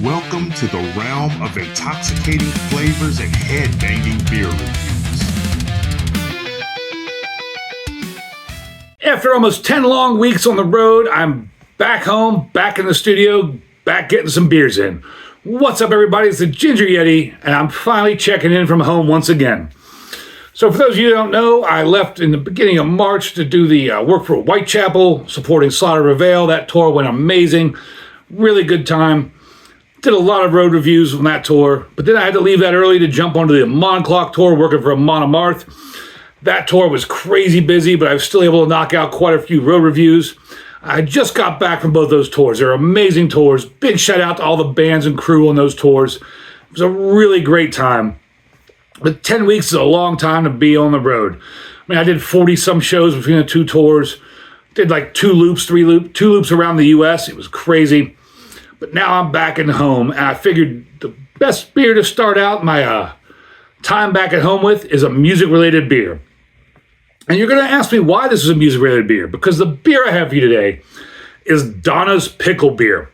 Welcome to the realm of intoxicating flavors and head-banging beer reviews. After almost 10 long weeks on the road, I'm back home, back in the studio, back getting some beers in. What's up, everybody? It's the Ginger Yeti, and I'm finally checking in from home once again. So for those of you who don't know, I left in the beginning of March to do the work for Whitechapel, supporting Slaughter Reveal. That tour went amazing. Really good time. Did a lot of road reviews on that tour, but then I had to leave that early to jump onto the Amon Clock tour, working for Amon Amarth. That tour was crazy busy, but I was still able to knock out quite a few road reviews. I just got back from both those tours. They're amazing tours. Big shout out to all the bands and crew on those tours. It was a really great time. But 10 weeks is a long time to be on the road. I mean, I did 40-some shows between the two tours. Did like two loops around the U.S. It was crazy. But now I'm back at home, and I figured the best beer to start out my time back at home with is a music-related beer. And you're going to ask me why this is a music-related beer, because the beer I have for you today is Donna's Pickle beer.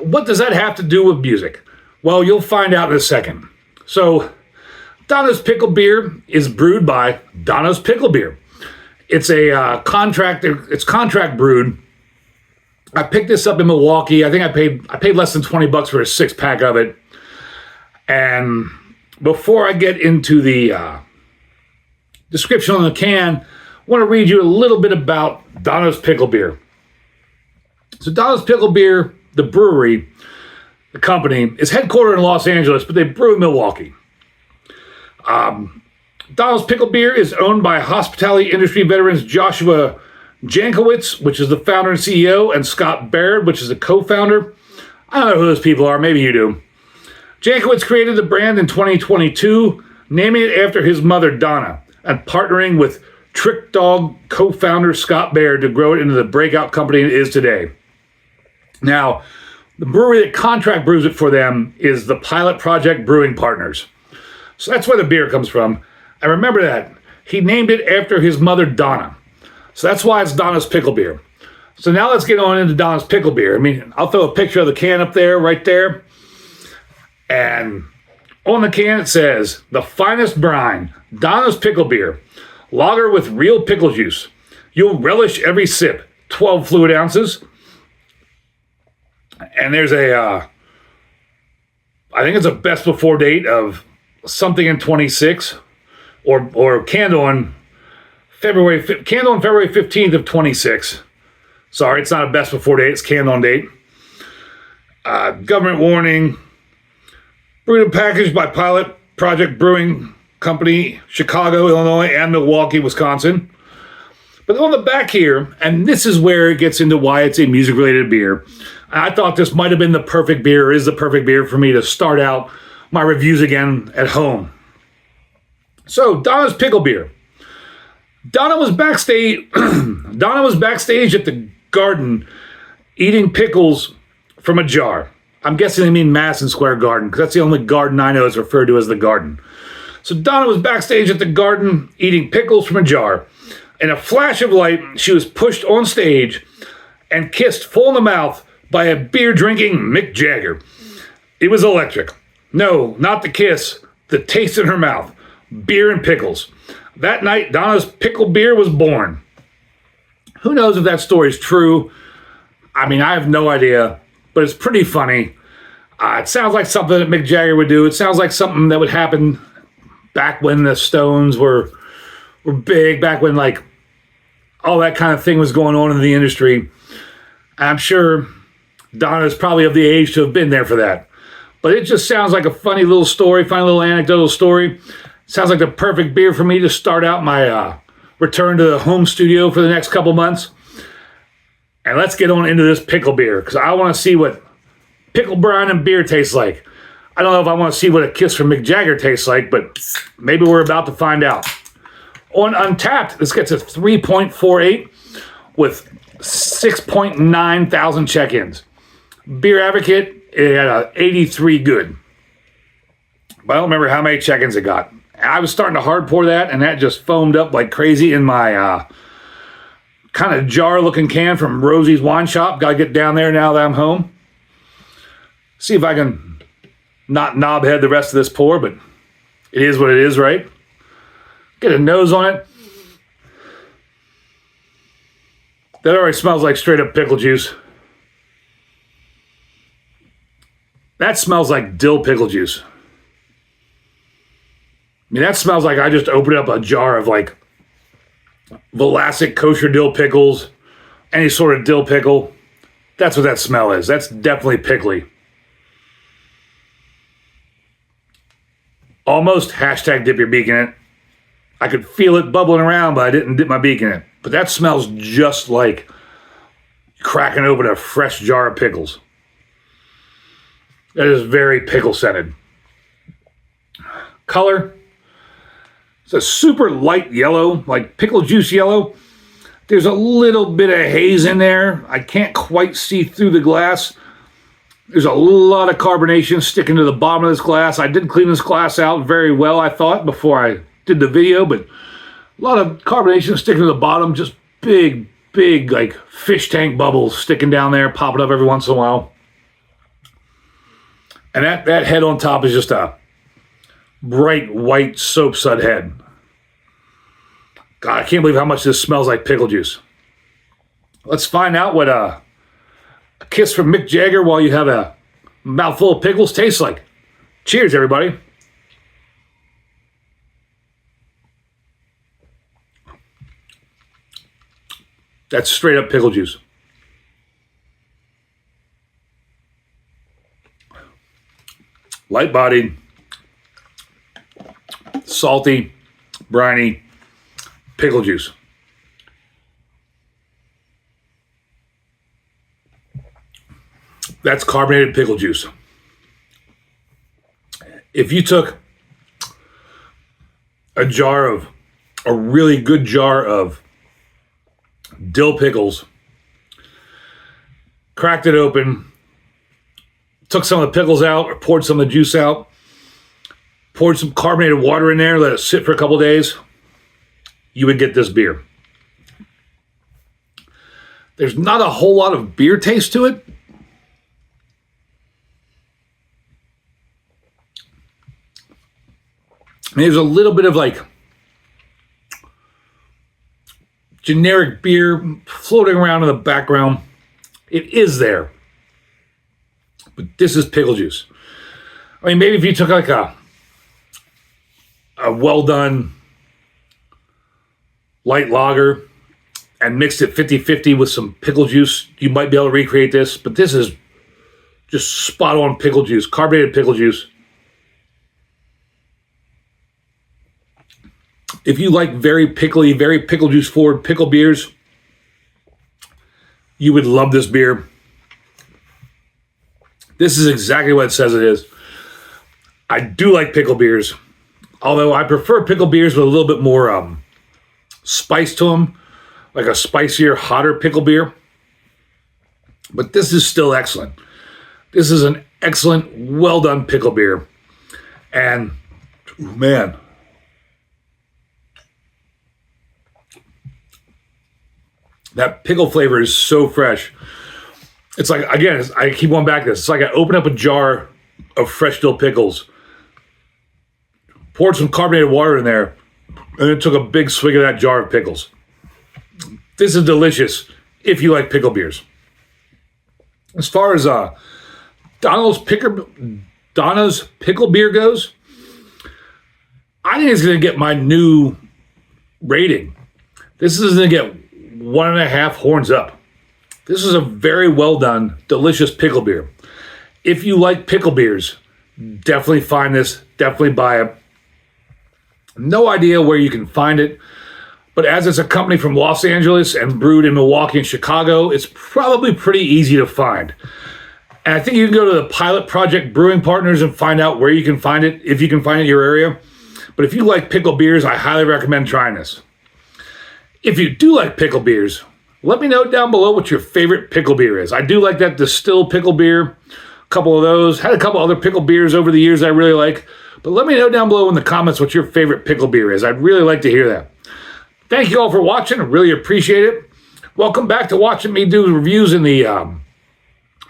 What does that have to do with music? Well, you'll find out in a second. So, Donna's Pickle beer is brewed by Donna's Pickle beer. It's a contract brewed. I picked this up in Milwaukee. I think I paid less than $20 for a 6-pack of it. And before I get into the description on the can, I want to read you a little bit about Donna's Pickle beer. So Donna's Pickle beer, the brewery, the company, is headquartered in Los Angeles, but they brew in Milwaukee. Donna's Pickle beer is owned by hospitality industry veterans Joshua Jankowitz, which is the founder and CEO, and Scott Baird, which is the co-founder. I don't know who those people are. Maybe you do. Jankowitz created the brand in 2022, naming it after his mother, Donna, and partnering with Trick Dog co-founder Scott Baird to grow it into the breakout company it is today. Now, the brewery that contract brews it for them is the Pilot Project Brewing partners. So that's where the beer comes from. I remember that. He named it after his mother, Donna. So that's why it's Donna's Pickle beer. So now let's get on into Donna's Pickle beer. I mean, I'll throw a picture of the can up there, right there. And on the can it says, the finest brine, Donna's Pickle beer, lager with real pickle juice. You'll relish every sip, 12 fluid ounces. And there's I think it's a best before date of something in 26, or canned on February 15th of 26. Sorry, it's not a best before date, it's canned on date. Government warning. Brewed and packaged by Pilot Project Brewing Company, Chicago, Illinois, and Milwaukee, Wisconsin. But on the back here, and this is where it gets into why it's a music-related beer. I thought this might have been the perfect beer, or is the perfect beer for me to start out my reviews again at home. So, Donna's Pickle beer. Donna was backstage at the Garden eating pickles from a jar. I'm guessing they mean Madison Square Garden, because that's the only garden I know is referred to as the Garden. So Donna was backstage at the Garden eating pickles from a jar. In a flash of light, she was pushed on stage and kissed full in the mouth by a beer-drinking Mick Jager. It was electric. No, not the kiss, the taste in her mouth. Beer and pickles. That night, Donna's Pickle beer was born. Who knows if that story is true? I mean, I have no idea, but it's pretty funny. It sounds like something that Mick Jagger would do. It sounds like something that would happen back when the Stones were big, back when like all that kind of thing was going on in the industry. I'm sure Donna's probably of the age to have been there for that. But it just sounds like a funny little story, funny little anecdotal story. Sounds like the perfect beer for me to start out my return to the home studio for the next couple months. And let's get on into this pickle beer, because I want to see what pickle brine and beer tastes like. I don't know if I want to see what a kiss from Mick Jagger tastes like, but maybe we're about to find out. On Untapped, this gets a 3.48 with 6.9 thousand check-ins. Beer Advocate, it had a 83 good. But I don't remember how many check-ins it got. I was starting to hard pour that, and that just foamed up like crazy in my kind of jar-looking can from Rosie's Wine Shop. Got to get down there now that I'm home. See if I can not knobhead the rest of this pour, but it is what it is, right? Get a nose on it. That already smells like straight up pickle juice. That smells like dill pickle juice. I mean, that smells like I just opened up a jar of like Vlasic kosher dill pickles, any sort of dill pickle. That's what that smell is. That's definitely pickly. Almost hashtag dip your beak in it. I could feel it bubbling around, but I didn't dip my beak in it. But that smells just like cracking open a fresh jar of pickles. That is very pickle scented. Color. It's a super light yellow, like pickle juice yellow. There's a little bit of haze in there. I can't quite see through the glass. There's a lot of carbonation sticking to the bottom of this glass. I did clean this glass out very well, I thought, before I did the video, but a lot of carbonation sticking to the bottom. Just big, like fish tank bubbles sticking down there, popping up every once in a while. And that head on top is just a bright white soap sud head. God, I can't believe how much this smells like pickle juice. Let's find out what a kiss from Mick Jager while you have a mouthful of pickles tastes like. Cheers, everybody. That's straight up pickle juice. Light bodied, salty, briny, pickle juice. That's carbonated pickle juice. If you took a really good jar of dill pickles, cracked it open, took some of the pickles out or poured some of the juice out, poured some carbonated water in there, let it sit for a couple days, you would get this beer. There's not a whole lot of beer taste to it. I mean, there's a little bit of like generic beer floating around in the background. It is there. But this is pickle juice. I mean, maybe if you took like a well done light lager and mixed it 50-50 with some pickle juice, you might be able to recreate this. But this is just spot on pickle juice, carbonated pickle juice. If you like very pickly, very pickle juice forward pickle beers, you would love this beer. This is exactly what it says it is. I do like pickle beers, although I prefer pickle beers with a little bit more spice to them, like a spicier, hotter pickle beer. But this is still excellent. This is an excellent, well-done pickle beer. And, man, that pickle flavor is so fresh. It's like, again, I keep going back to this. It's like I opened up a jar of fresh dill pickles, poured some carbonated water in there, and then took a big swig of that jar of pickles. This is delicious if you like pickle beers. As far as Donna's pickle beer goes, I think it's going to get my new rating. This is going to get 1.5 horns up. This is a very well done, delicious pickle beer. If you like pickle beers, definitely find this, definitely buy it. No idea where you can find it, but as it's a company from Los Angeles and brewed in Milwaukee and Chicago, it's probably pretty easy to find. And I think you can go to the Pilot Project Brewing partners and find out where you can find it, if you can find it in your area. But if you like pickle beers, I highly recommend trying this. If you do like pickle beers, let me know down below what your favorite pickle beer is. I do like that distilled pickle beer, a couple of those. Had a couple other pickle beers over the years I really like. But let me know down below in the comments what your favorite pickle beer is. I'd really like to hear that. Thank you all for watching. I really appreciate it. Welcome back to watching me do reviews in the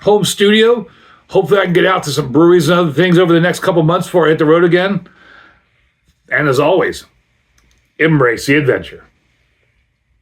home studio Hopefully I can get out to some breweries and other things over the next couple months before I hit the road again. And as always, embrace the adventure.